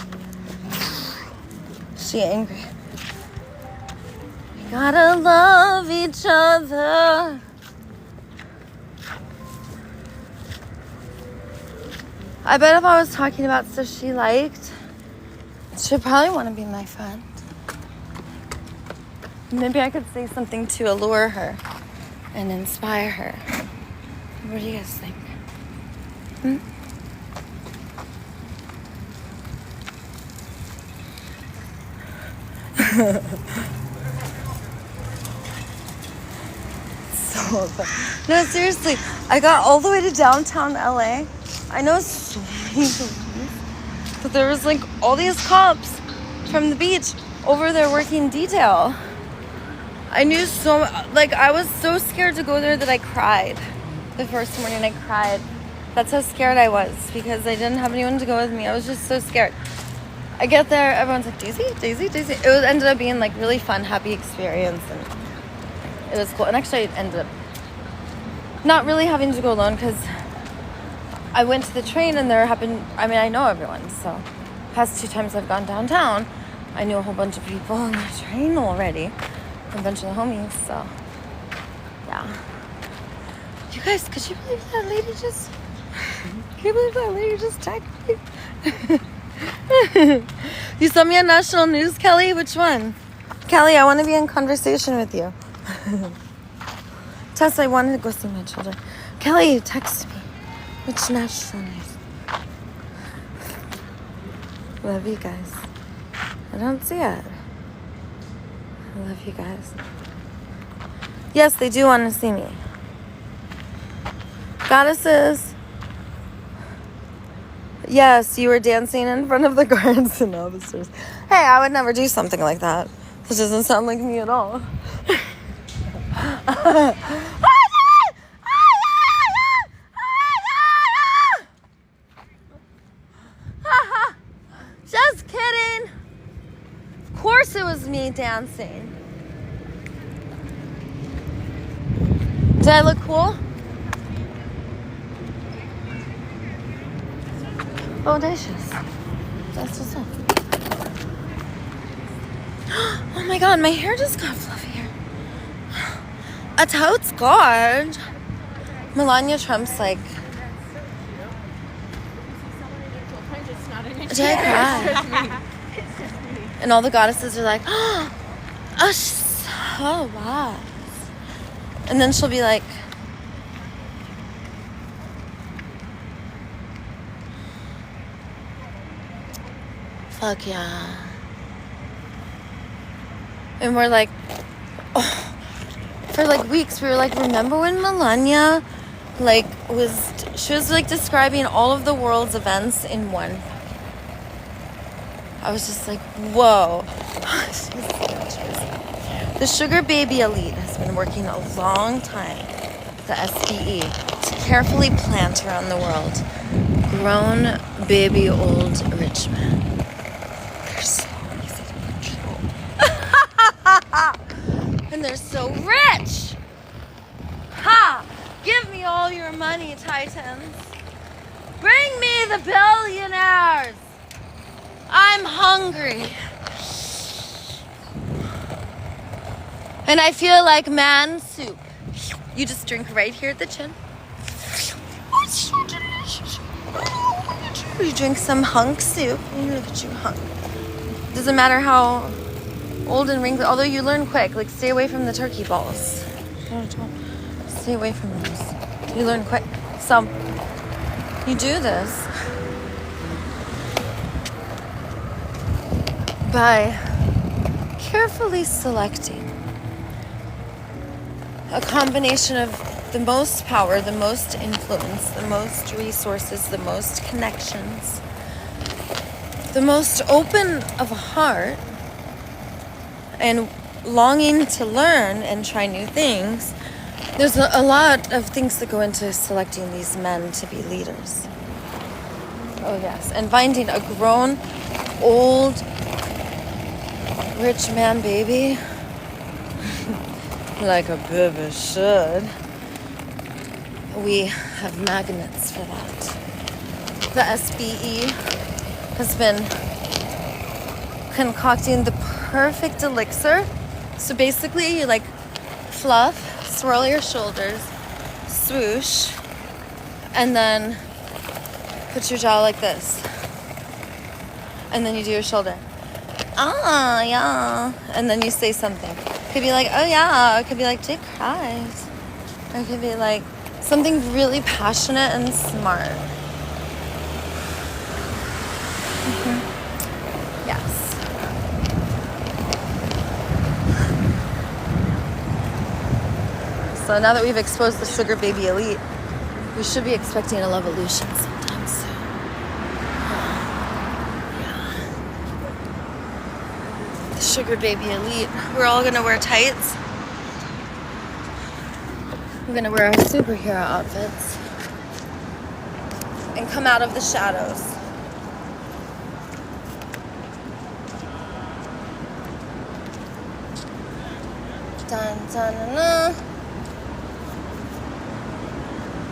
She angry. We gotta love each other. I bet if I was talking about stuff she liked, she'd probably want to be my friend. Maybe I could say something to allure her and inspire her. What do you guys think? So fun. No, seriously, I got all the way to downtown LA. I know so many buildings, but there was like all these cops from the beach over there working detail. I knew I was so scared to go there that I cried. The first morning I cried. That's how scared I was because I didn't have anyone to go with me. I was just so scared. I get there, everyone's like, Daisy. It ended up being like really fun, happy experience, and it was cool. And actually, I ended up not really having to go alone because I went to the train and I know everyone. So past 2 times I've gone downtown, I knew a whole bunch of people on the train already, a bunch of the homies. So yeah. You guys, could you believe that lady just? Can you believe that lady just texted me? You saw me on national news, Kelly? Which one? Kelly, I want to be in conversation with you. Tess, I wanted to go see my children. Kelly, text me. Which national news? Love you guys. I don't see it. I love you guys. Yes, they do want to see me. Goddesses. Yes, you were dancing in front of the guards and officers. Hey, I would never do something like that. This doesn't sound like me at all. Just kidding. Of course it was me dancing. Did I look cool? Audacious. That's what's up. Oh my god, my hair just got fluffier. A totes good. Melania Trump's like, did I cry? And all the goddesses are like, oh, so what? And then she'll be like, fuck yeah. And we're like, oh, for like weeks we were like, remember when Melania she was like describing all of the world's events in one. I was just like, whoa. The Sugar Baby Elite has been working a long time, the SBE, to carefully plant around the world grown, baby, old, rich men. They're so easy to control. And they're so rich. Ha! Give me all your money, Titans. Bring me the billionaires. I'm hungry. And I feel like man soup. You just drink right here at the chin. Oh, it's so delicious. You drink some hunk soup. Look at you, hunk. Doesn't matter how old and wrinkly, although you learn quick. Like, stay away from the turkey balls. Stay away from those. You learn quick. So, you do this by carefully selecting a combination of the most power, the most influence, the most resources, the most connections, the most open of a heart, and longing to learn and try new things. There's a lot of things that go into selecting these men to be leaders. Oh yes, and finding a grown, old, rich man baby, like a baby should. We have magnets for that. The SBE has been concocting the perfect elixir. So basically you like fluff, swirl your shoulders, swoosh, and then put your jaw like this. And then you do your shoulder. Ah, yeah. And then you say something. It could be like, oh yeah. It could be like, Jake cries. Or it could be like something really passionate and smart. Mm-hmm. Yes. So now that we've exposed the Sugar Baby Elite, we should be expecting a levolution sometime soon. Sugar Baby Elite. We're all gonna wear tights. We're gonna wear our superhero outfits and come out of the shadows. Dun, dun, dun, dun.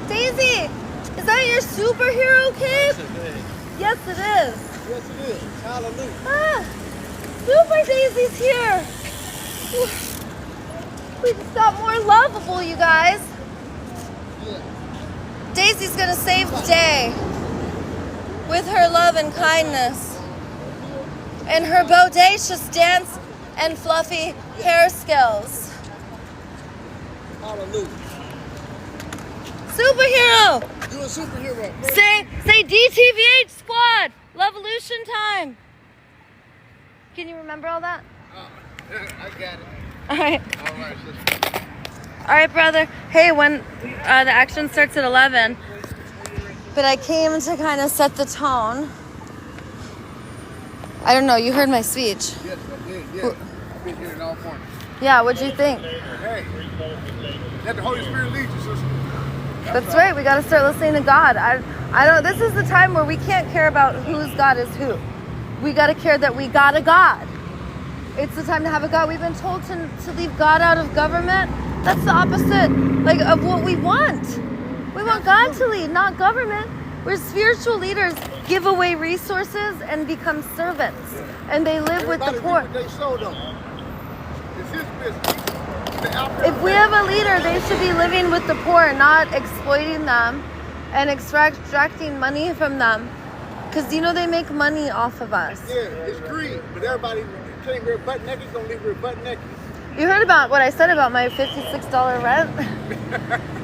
Daisy, is that your superhero cape? Yes, it is. Yes, it is. Hallelujah. Ah, Super Daisy's here. We just got more lovable, you guys. Yeah. Daisy's gonna save the day with her love and kindness and her bodacious dance and fluffy hair skills. Hallelujah. superhero. Do a superhero. Say DTVH squad. Levolution time. Can you remember all that? I got it. All right. All right, sister. All right, brother. Hey, when the action starts at 11, but I came to kind of set the tone. I don't know. You heard my speech. Yes, I did. Yeah. I've been hearing all morning. Yeah. What'd you think? Hey, let the Holy Spirit lead you, sister. That's right. We got to start listening to God. I don't. This is the time where we can't care about whose God is who. We got to care that we got a God. It's the time to have a God. We've been told to leave God out of government. That's the opposite, like, of what we want. We want God to lead, not government. We're spiritual leaders. Give away resources and become servants, and they live with the poor. They sold them. It's his business. If we have a leader, they should be living with the poor, not exploiting them and extracting money from them. Because, they make money off of us. Yeah, it's greed. But everybody came here butt naked, gonna leave here butt naked. You heard about what I said about my $56 rent?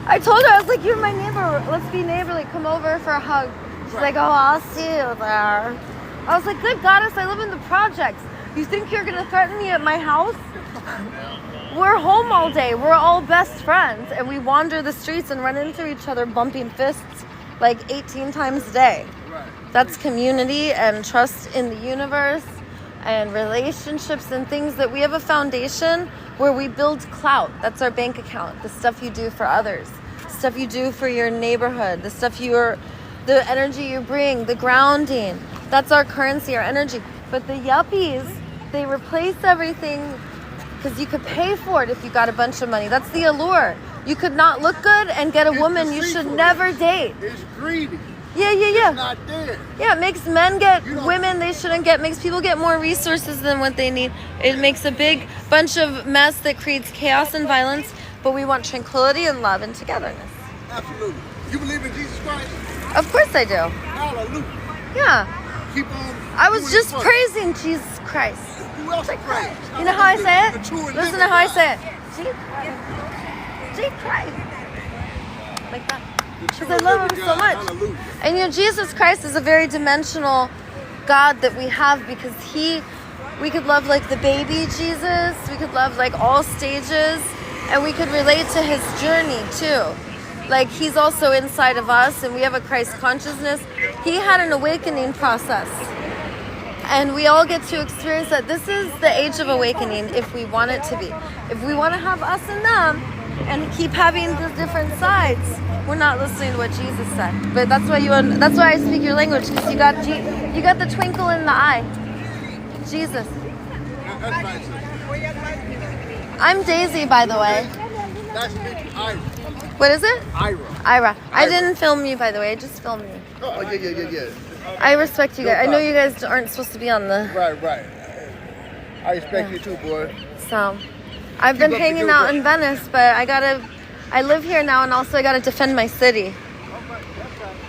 I told her, I was like, you're my neighbor. Let's be neighborly. Come over for a hug. She's like, oh, I'll see you there. I was like, good goddess, I live in the projects. You think you're going to threaten me at my house? We're home all day. We're all best friends. And we wander the streets and run into each other bumping fists like 18 times a day. Right. That's community and trust in the universe and relationships and things that we have a foundation where we build clout. That's our bank account. The stuff you do for others, stuff you do for your neighborhood, the energy you bring, the grounding. That's our currency, our energy. But the yuppies, they replace everything because you could pay for it if you got a bunch of money. That's the allure. You could not look good and get a woman you should never date. It's greedy. Yeah. It's not there. Yeah, it makes men get women they shouldn't get, makes people get more resources than what they need. It makes a big bunch of mess that creates chaos and violence, but we want tranquility and love and togetherness. Absolutely. You believe in Jesus Christ? Of course I do. Hallelujah. Yeah. Keep on. I was doing just it. praising Jesus Christ. Who else to praise? You know how I say The it? true and Listen to living how I God. say it. Jesus Christ. Like that. The true Because I and love living him so God. much. Hallelujah. And Jesus Christ is a very dimensional God that we have because we could love like the baby Jesus, we could love like all stages, and we could relate to his journey too. Like he's also inside of us and we have a Christ consciousness. He had an awakening process. And we all get to experience that. This is the age of awakening if we want it to be. If we want to have us and them and keep having the different sides, we're not listening to what Jesus said. But that's why I speak your language, because you got the twinkle in the eye. Jesus. That's right, sister. I'm Daisy, by the way. That's me, Ira. What is it? Ira. I didn't film you, by the way. I just filmed you. Oh, yeah. I respect you No guys. I know problem. you guys aren't supposed to be on the... Right. I respect you too, boy. So, I've been Keep up the hanging good out work. in Venice, but I live here now, and also I gotta defend my city.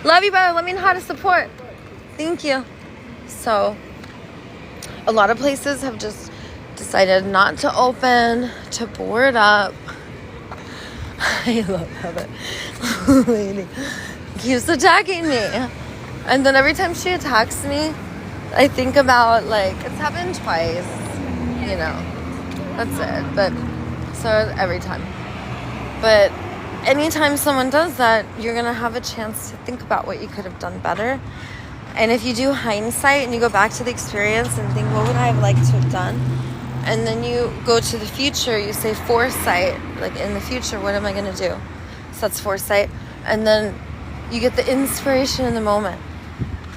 Love you, brother. Let me know how to support. Thank you. So, a lot of places have just decided not to open, to board up. I love how that lady keeps attacking me. And then every time she attacks me, I think about, like, it's happened twice, that's it. But, so every time. But anytime someone does that, you're going to have a chance to think about what you could have done better. And if you do hindsight and you go back to the experience and think, what would I have liked to have done? And then you go to the future, you say foresight, like in the future, what am I going to do? So that's foresight. And then you get the inspiration in the moment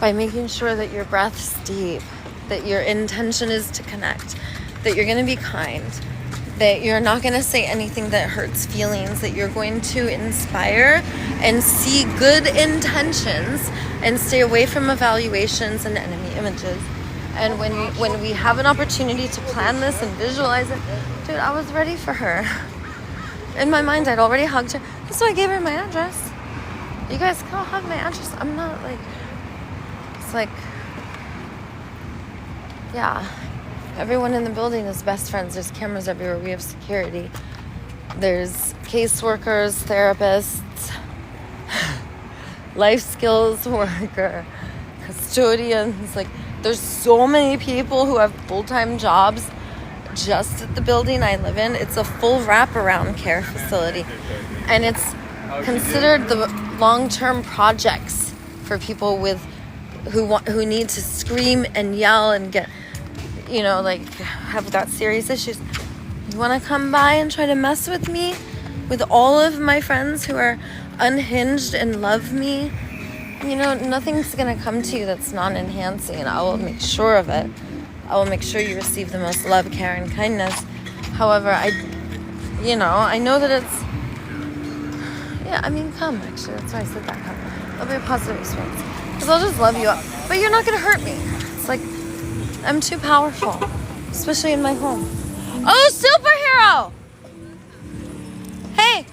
by making sure that your breath's deep, that your intention is to connect, that you're going to be kind, that you're not going to say anything that hurts feelings, that you're going to inspire and see good intentions and stay away from evaluations and enemy images. And when we have an opportunity to plan this and visualize it, dude, I was ready for her. In my mind, I'd already hugged her. So I gave her my address. You guys can all have my address. I'm not like... It's like... Yeah. Everyone in the building is best friends. There's cameras everywhere. We have security. There's caseworkers, therapists, life skills worker, custodians. Like, there's so many people who have full-time jobs just at the building I live in. It's a full wraparound care facility, and it's considered the long-term projects for people with who need to scream and yell and get, you know, like, have got serious issues. You want to come by and try to mess with me, with all of my friends who are unhinged and love me? You know, nothing's gonna come to you that's non-enhancing, and I will make sure of it. I will make sure you receive the most love, care, and kindness. However, I know that it's, yeah, I mean, come, actually. That's why I said that, come. It'll be a positive experience. Because I'll just love you up. But you're not going to hurt me. It's like, I'm too powerful. Especially in my home. Oh, superhero! Hey!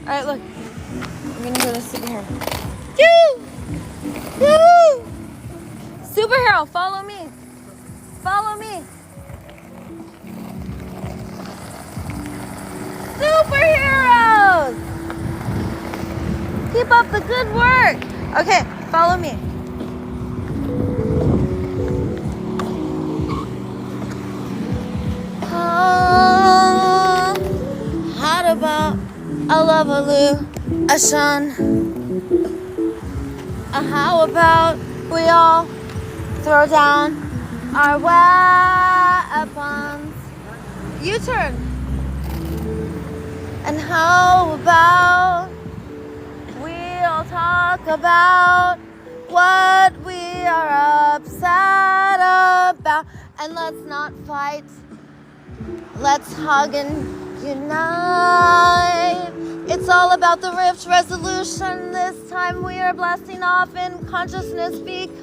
Alright, look. I'm going to go to superhero. You! Superhero, follow me. Follow me. Superheroes! Keep up the good work. Okay, follow me. How about a levolution? How about we all throw down our weapons? U-turn. And how about we'll talk about what we are upset about, and let's not fight. Let's hug and unite. It's all about the rift resolution. This time we are blasting off in consciousness because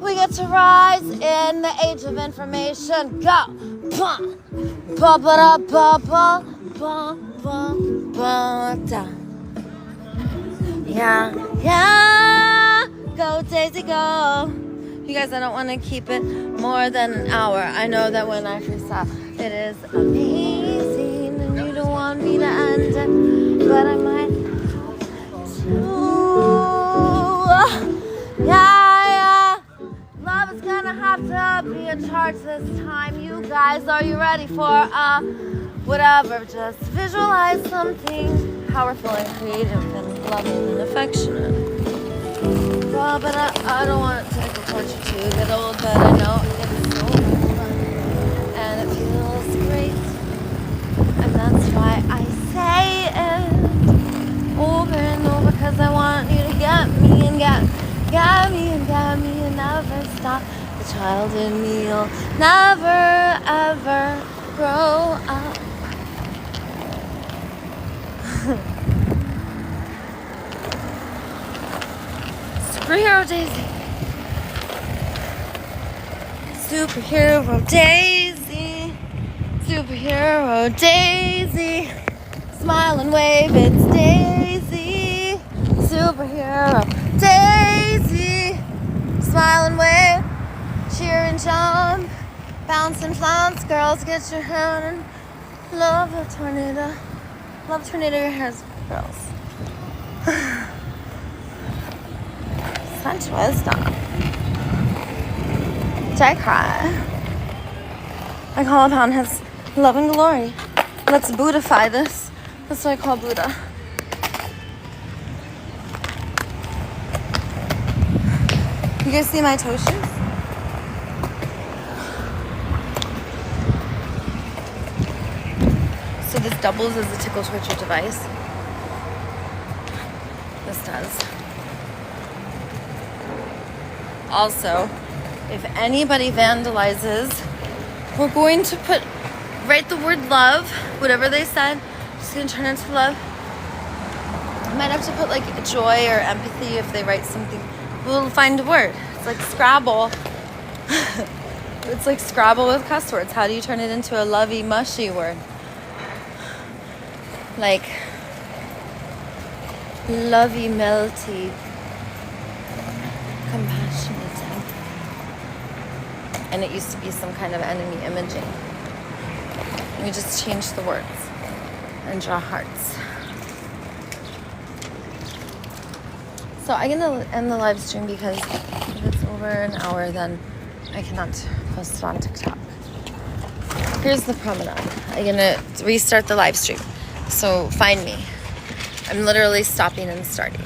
we get to rise in the age of information. Go! Ba ba ba ba ba ba ba ba da. Yeah, yeah. Go Daisy, go. You guys, I don't want to keep it more than an hour. I know that when I freestyle, it is amazing, and you don't want me to end it, but I might too. Yeah. Love is gonna have to be in charge this time. You guys, are you ready for whatever? Just visualize something powerful and creative and loving and affectionate. Well, but I don't want to torture to get old, but I know it's so much fun and it feels great, and that's why I say it over and over, because I want you to get me and get me and never stop. The child in me will never ever grow up. Superhero Daisy. Superhero Daisy. Superhero Daisy. Smile and wave, it's Daisy. Superhero Daisy. Smile and wave. Cheer and jump. Bounce and flounce. Girls, get your hand and love a tornado. Love a tornado, your hair's girls. Such wisdom. I cry. I call upon his love and glory. Let's Buddhify this. That's what I call Buddha. You guys see my toe shoes? So this doubles as a tickle torture device. This does. Also, if anybody vandalizes, we're going to write the word love, whatever they said, just gonna turn it to love. I might have to put like joy or empathy if they write something. We'll find a word. It's like Scrabble. It's like Scrabble with cuss words. How do you turn it into a lovey, mushy word? Like lovey, melty, compassionate. And it used to be some kind of enemy imaging. We just change the words and draw hearts. So I'm gonna end the live stream because if it's over an hour, then I cannot post it on TikTok. Here's the promenade. I'm gonna restart the live stream. So find me. I'm literally stopping and starting.